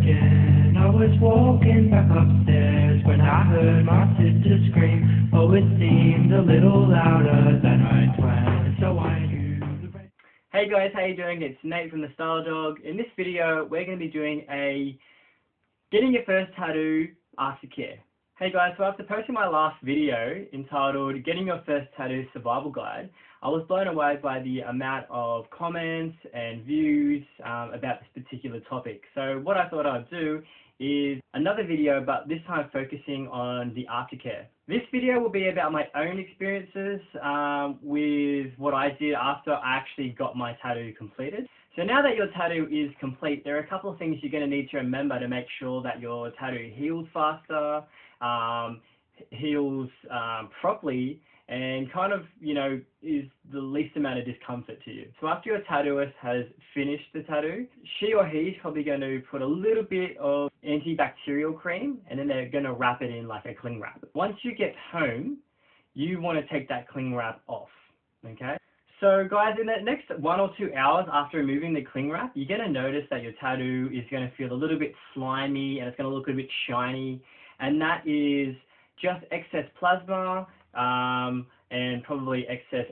again. I was walking back upstairs when I heard my sister scream. Oh, it seemed a little louder than I planned, so I knew the rain. Hey guys, how you doing? It's Nate from the Style Dog. In this video, we're going to be doing a getting your first tattoo aftercare. Hey guys, so after posting my last video entitled Getting Your First Tattoo Survival Guide, I was blown away by the amount of comments and views about this particular topic. So what I thought I'd do is another video, but this time focusing on the aftercare. This video will be about my own experiences with what I did after I actually got my tattoo completed. So now that your tattoo is complete, there are a couple of things you're going to need to remember to make sure that your tattoo heals faster, heals properly, and kind of, is the least amount of discomfort to you. So after your tattooist has finished the tattoo, she or he is probably going to put a little bit of antibacterial cream, and then they're going to wrap it in like a cling wrap. Once you get home, you want to take that cling wrap off, okay? So guys, in the next 1 or 2 hours after removing the cling wrap, you're going to notice that your tattoo is going to feel a little bit slimy and it's going to look a bit shiny, and that is just excess plasma and probably excess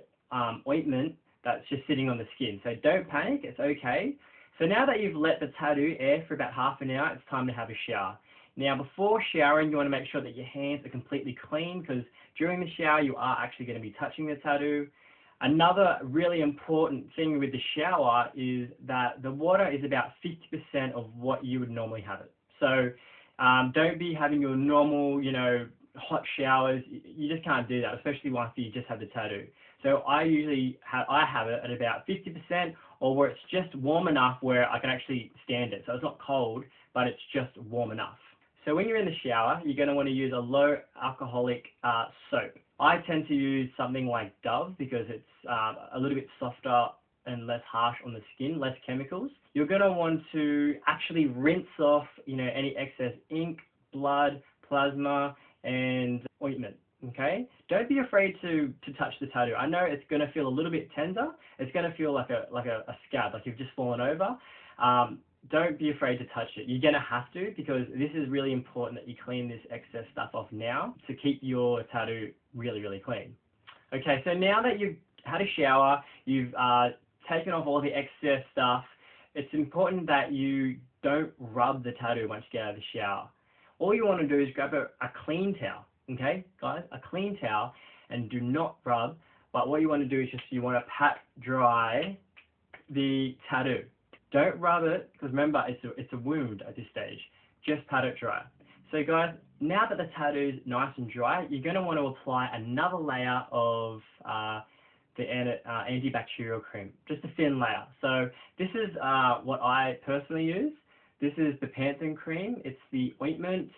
ointment that's just sitting on the skin. So don't panic, it's okay. So now that you've let the tattoo air for about half an hour, it's time to have a shower. Now before showering, you want to make sure that your hands are completely clean, because during the shower you are actually going to be touching the tattoo. Another really important thing with the shower is that the water is about 50% of what you would normally have it. So don't be having your normal, hot showers. You just can't do that, especially once you just have the tattoo. So I usually have it at about 50%, or where it's just warm enough where I can actually stand it. So it's not cold, but it's just warm enough. So when you're in the shower, you're going to want to use a low alcoholic soap. I tend to use something like Dove because it's a little bit softer and less harsh on the skin, less chemicals. You're going to want to actually rinse off, any excess ink, blood, plasma, and ointment. Okay? Don't be afraid to touch the tattoo. I know it's going to feel a little bit tender. It's going to feel like a scab, like you've just fallen over. Don't be afraid to touch it. You're going to have to, because this is really important that you clean this excess stuff off now to keep your tattoo really, really clean. Okay, so now that you've had a shower, you've taken off all the excess stuff, it's important that you don't rub the tattoo once you get out of the shower. All you want to do is grab a clean towel, okay, guys? A clean towel, and do not rub, but what you want to do is you want to pat dry the tattoo. Don't rub it, because remember, it's a wound at this stage. Just pat it dry. So guys, now that the tattoo is nice and dry, you're going to want to apply another layer of the antibacterial cream, just a thin layer. So this is what I personally use. This is the Panthen cream. It's the ointment.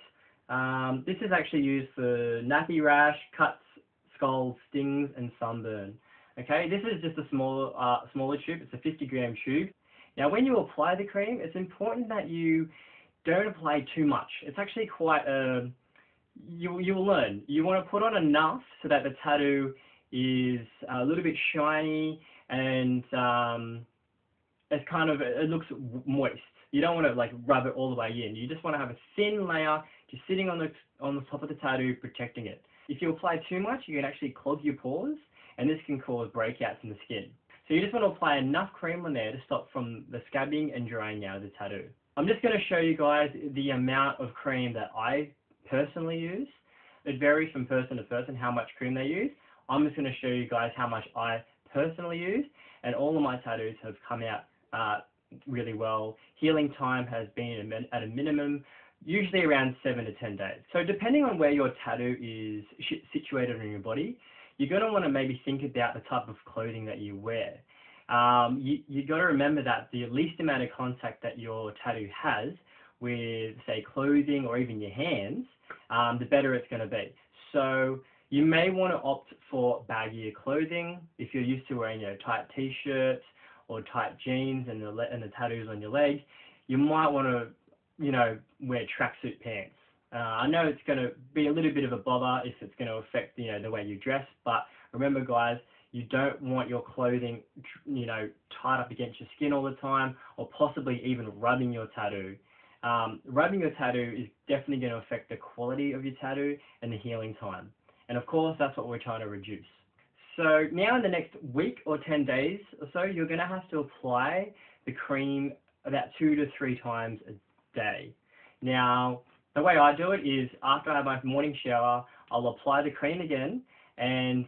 This is actually used for nappy rash, cuts, scalds, stings, and sunburn. Okay, this is just a smaller tube. It's a 50-gram tube. Now, when you apply the cream, it's important that you don't apply too much. It's actually quite you'll learn. You want to put on enough so that the tattoo is a little bit shiny and it looks moist. You don't want to rub it all the way in. You just want to have a thin layer just sitting on the top of the tattoo, protecting it. If you apply too much, you can actually clog your pores, and this can cause breakouts in the skin. So you just want to apply enough cream on there to stop from the scabbing and drying out of the tattoo. I'm just going to show you guys the amount of cream that I personally use. It varies from person to person how much cream they use. I'm just going to show you guys how much I personally use, and all of my tattoos have come out really well. Healing time has been at a minimum, usually around 7 to 10 days. So depending on where your tattoo is situated on your body, you're going to want to maybe think about the type of clothing that you wear. You got to remember that the least amount of contact that your tattoo has with, say, clothing or even your hands, the better it's going to be. So you may want to opt for baggier clothing if you're used to wearing tight t-shirts or tight jeans and the tattoos on your leg. You might want to wear tracksuit pants. I know it's going to be a little bit of a bother if it's going to affect, the way you dress, but remember guys, you don't want your clothing, tied up against your skin all the time, or possibly even rubbing your tattoo. rubbing your tattoo is definitely going to affect the quality of your tattoo and the healing time. And of course, that's what we're trying to reduce. So now in the next week or 10 days or so, you're going to have to apply the cream about 2 to 3 times a day. Now, the way I do it is after I have my morning shower, I'll apply the cream again and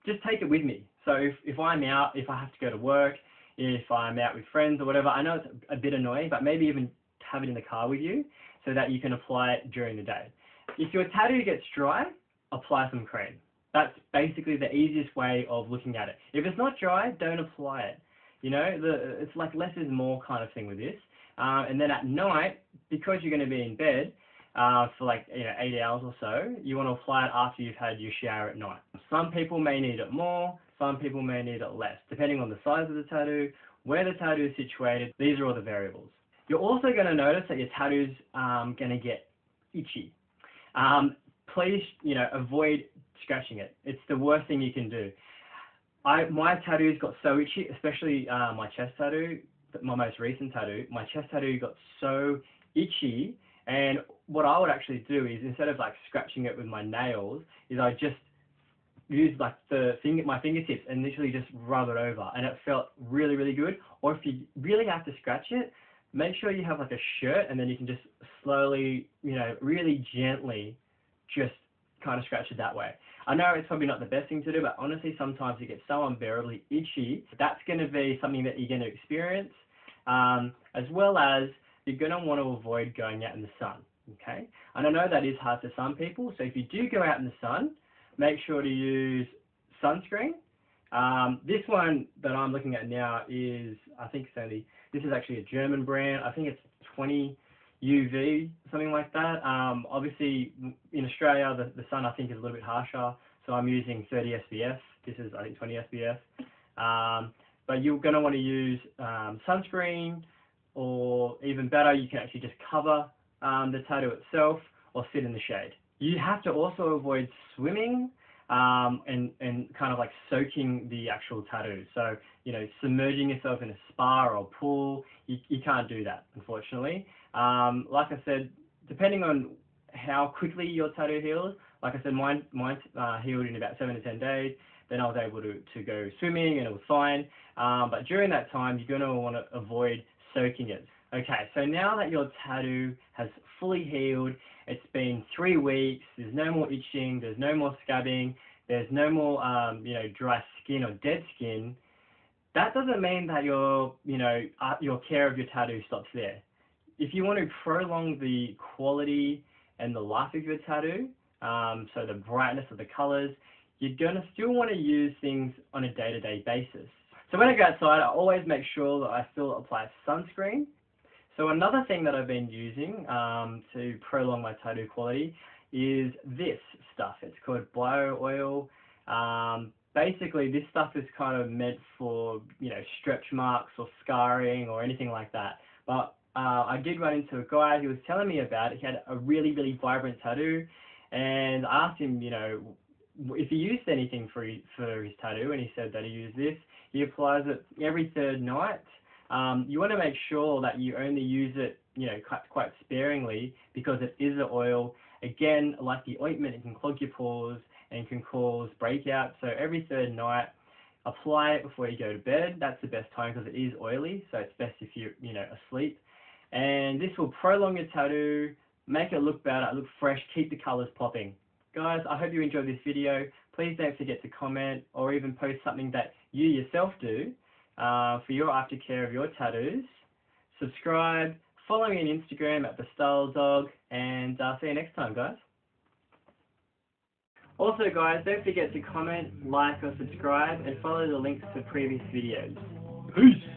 just take it with me. So if I'm out, if I have to go to work, if I'm out with friends or whatever, I know it's a bit annoying, but maybe even have it in the car with you so that you can apply it during the day. If your tattoo gets dry, apply some cream. That's basically the easiest way of looking at it. If it's not dry, don't apply it. You know, it's like less is more kind of thing with this. And then at night, because you're going to be in bed for like 8 hours or so, you want to apply it after you've had your shower at night. Some people may need it more, some people may need it less, depending on the size of the tattoo, where the tattoo is situated. These are all the variables. You're also going to notice that your tattoo's going to get itchy. Please, avoid scratching it. It's the worst thing you can do. My tattoos got so itchy, especially my chest tattoo, my most recent tattoo. My chest tattoo got so itchy, and what I would actually do is, instead of like scratching it with my nails, is I just use like my fingertips and literally just rub it over, and it felt really, really good. Or if you really have to scratch it, make sure you have like a shirt, and then you can just slowly, really gently just kind of scratch it that way. I know it's probably not the best thing to do, but honestly, sometimes it gets so unbearably itchy. That's going to be something that you're going to experience, as well as you're going to want to avoid going out in the sun, okay? And I know that is hard for some people, so if you do go out in the sun, make sure to use sunscreen. This one that I'm looking at now is, this is actually a German brand. I think it's 20 UV, something like that. Obviously, in Australia, the sun I think is a little bit harsher, so I'm using 30 SPF. This is, I think, 20 SPF. But you're going to want to use sunscreen, or even better, you can actually just cover the tattoo itself or sit in the shade. You have to also avoid swimming and kind of like soaking the actual tattoo. So, submerging yourself in a spa or a pool, you can't do that, unfortunately. Like I said, depending on how quickly your tattoo heals, like I said, mine healed in about 7 to 10 days. Then I was able to go swimming and it was fine. But during that time, you're going to want to avoid soaking it. Okay, so now that your tattoo has fully healed, it's been 3 weeks, there's no more itching, there's no more scabbing, there's no more dry skin or dead skin, that doesn't mean that your care of your tattoo stops there. If you want to prolong the quality and the life of your tattoo, so the brightness of the colors, you're going to still want to use things on a day-to-day basis. So when I go outside, I always make sure that I still apply sunscreen. So another thing that I've been using to prolong my tattoo quality is this stuff. It's called Bio Oil. Basically, this stuff is kind of meant for, stretch marks or scarring or anything like that. But I did run into a guy who was telling me about it. He had a really, really vibrant tattoo, and I asked him, if he used anything for his tattoo, and he said that he used this. He applies it every 3rd night. You want to make sure that you only use it, quite sparingly, because it is an oil. Again, like the ointment, it can clog your pores and can cause breakouts. So every 3rd night, apply it before you go to bed. That's the best time because it is oily, so it's best if you're, asleep. And this will prolong your tattoo, make it look better, look fresh, keep the colors popping. Guys, I hope you enjoyed this video. Please don't forget to comment or even post something that you yourself do for your aftercare of your tattoos. Subscribe, follow me on Instagram at TheStyledDog, and see you next time, guys. Also, guys, don't forget to comment, like, or subscribe, and follow the links to previous videos. Peace!